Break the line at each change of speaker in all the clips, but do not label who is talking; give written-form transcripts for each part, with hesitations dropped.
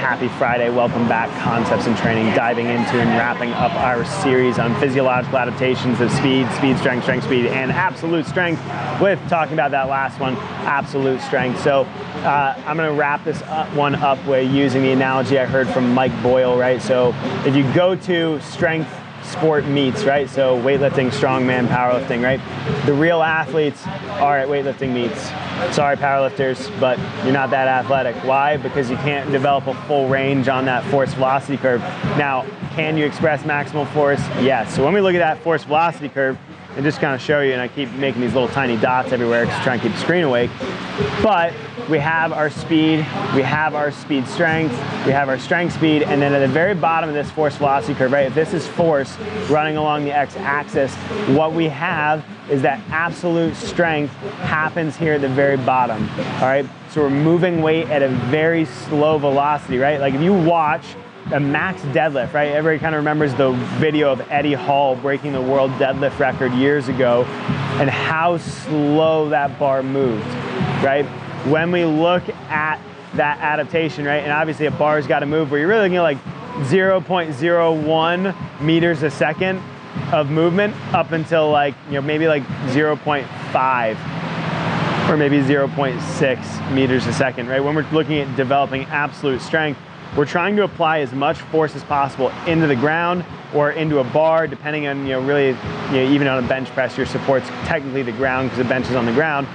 Happy Friday. Welcome back. Concepts in Training, diving into and wrapping up our series on physiological adaptations of speed, strength, speed, and absolute strength, with talking about that last one, absolute strength. So I'm going to wrap this one up with using the analogy I heard from Mike Boyle, right? So if you go to strength sport meets, right? So weightlifting, strongman, powerlifting, right? The real athletes are at weightlifting meets. Sorry, powerlifters, but you're not that athletic. Why? Because you can't develop a full range on that force velocity curve. Now, can you express maximal force? Yes. So when we look at that force velocity curve, and just kind of show you, and I keep making these little tiny dots everywhere to try and keep the screen awake, but we have our speed, we have our speed strength, we have our strength speed, and then at the very bottom of this force velocity curve, right, if this is force running along the x-axis, what we have is that absolute strength happens here at the very bottom, all right? So we're moving weight at a very slow velocity, right? Like if you watch a max deadlift, right? Everybody kind of remembers the video of Eddie Hall breaking the world deadlift record years ago and how slow that bar moved, right? When we look at that adaptation, right? And obviously a bar's got to move, but you're really looking at like 0.01 meters a second of movement up until like, you know, maybe like 0.5 or maybe 0.6 meters a second, right? When we're looking at developing absolute strength, we're trying to apply as much force as possible into the ground or into a bar, depending on, really, even on a bench press, your support's technically the ground because the bench is on the ground.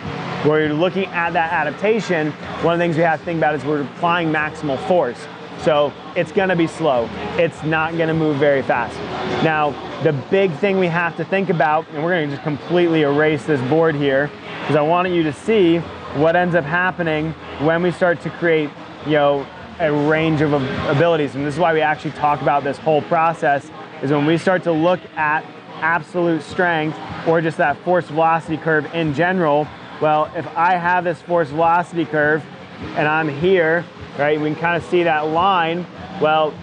Where you're looking at that adaptation, one of the things we have to think about is we're applying maximal force. So it's gonna be slow. It's not gonna move very fast. Now, the big thing we have to think about, and we're gonna just completely erase this board here, because I want you to see what ends up happening when we start to create, a range of abilities. And this is why we actually talk about this whole process, is when we start to look at absolute strength or just that force velocity curve in general. Well, if I have this force velocity curve and I'm here, right, we can kind of see that line. Well,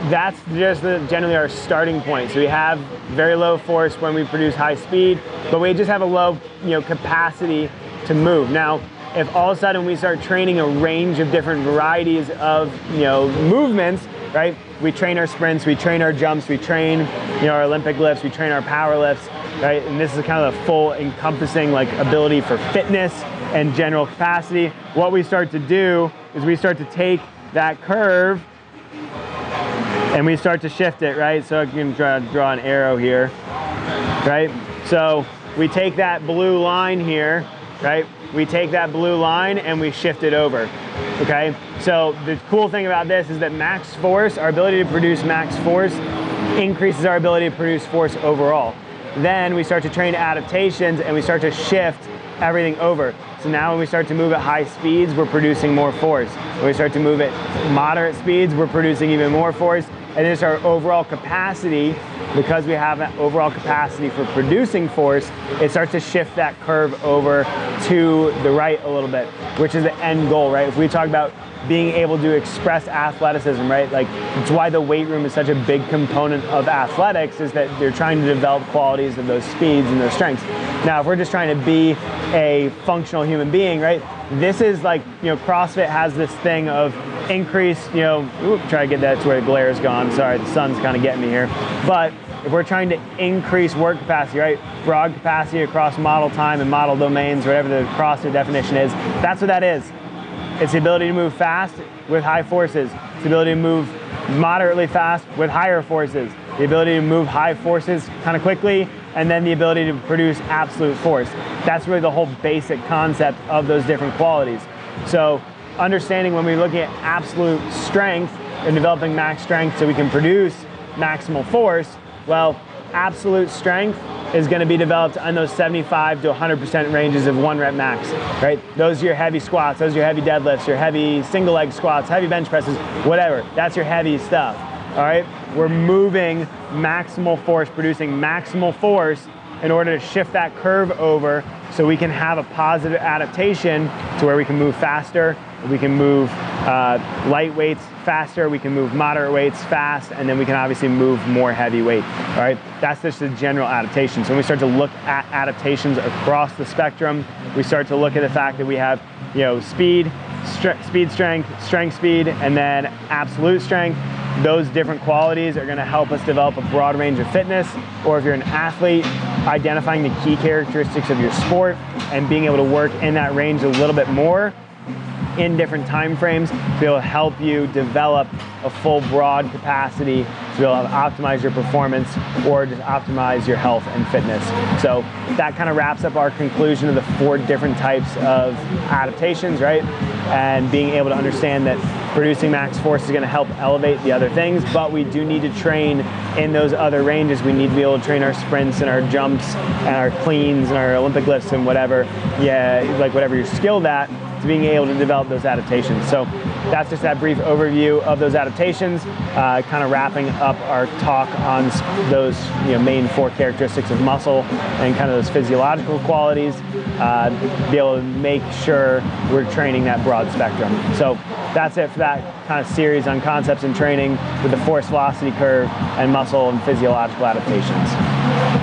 that's just generally our starting point. So we have very low force when we produce high speed, but we just have a low, capacity to move. Now, if all of a sudden we start training a range of different varieties of, movements, right? We train our sprints, we train our jumps, we train, our Olympic lifts, we train our power lifts, right? And this is kind of the full encompassing ability for fitness and general capacity. What we start to do is we start to take that curve and we start to shift it, right? So I can draw an arrow here, right? So we take that blue line here, right? We take that blue line and we shift it over, okay? So the cool thing about this is that max force, our ability to produce max force, increases our ability to produce force overall. Then we start to train adaptations and we start to shift everything over. So now when we start to move at high speeds, we're producing more force. When we start to move at moderate speeds, we're producing even more force. And it's our overall capacity, because we have that overall capacity for producing force, it starts to shift that curve over to the right a little bit, which is the end goal, right? If we talk about being able to express athleticism, right? Like, it's why the weight room is such a big component of athletics, is that they're trying to develop qualities of those speeds and those strengths. Now, if we're just trying to be a functional human being, right? This is like, CrossFit has this thing of increase, try to get that to where the glare is gone. Sorry, the sun's kind of getting me here. But if we're trying to increase work capacity, right? Broad capacity across model time and model domains, whatever the CrossFit definition is, that's what that is. It's the ability to move fast with high forces. It's the ability to move moderately fast with higher forces. The ability to move high forces kind of quickly, and then the ability to produce absolute force. That's really the whole basic concept of those different qualities. So understanding when we're looking at absolute strength and developing max strength so we can produce maximal force, well, absolute strength is going to be developed on those 75 to 100% ranges of 1 rep max, right? Those are your heavy squats, those are your heavy deadlifts, your heavy single leg squats, heavy bench presses, whatever. That's your heavy stuff, all right? We're moving maximal force, producing maximal force in order to shift that curve over so we can have a positive adaptation to where we can move faster, we can move light weights faster, we can move moderate weights fast, and then we can obviously move more heavy weight, all right? That's just the general adaptation. So when we start to look at adaptations across the spectrum, we start to look at the fact that we have, speed, speed, strength, speed, and then absolute strength. Those different qualities are going to help us develop a broad range of fitness. Or if you're an athlete, identifying the key characteristics of your sport and being able to work in that range a little bit more in different time frames to be able to help you develop a full broad capacity to be able to optimize your performance or just optimize your health and fitness. So that kind of wraps up our conclusion of the 4 different types of adaptations, right? And being able to understand that producing max force is going to help elevate the other things, but we do need to train in those other ranges. We need to be able to train our sprints and our jumps and our cleans and our Olympic lifts and whatever, like whatever you're skilled at, to being able to develop those adaptations. So that's just that brief overview of those adaptations, kind of wrapping up our talk on those main 4 characteristics of muscle and kind of those physiological qualities, be able to make sure we're training that broad spectrum. So that's it for that kind of series on concepts in training with the force velocity curve and muscle and physiological adaptations.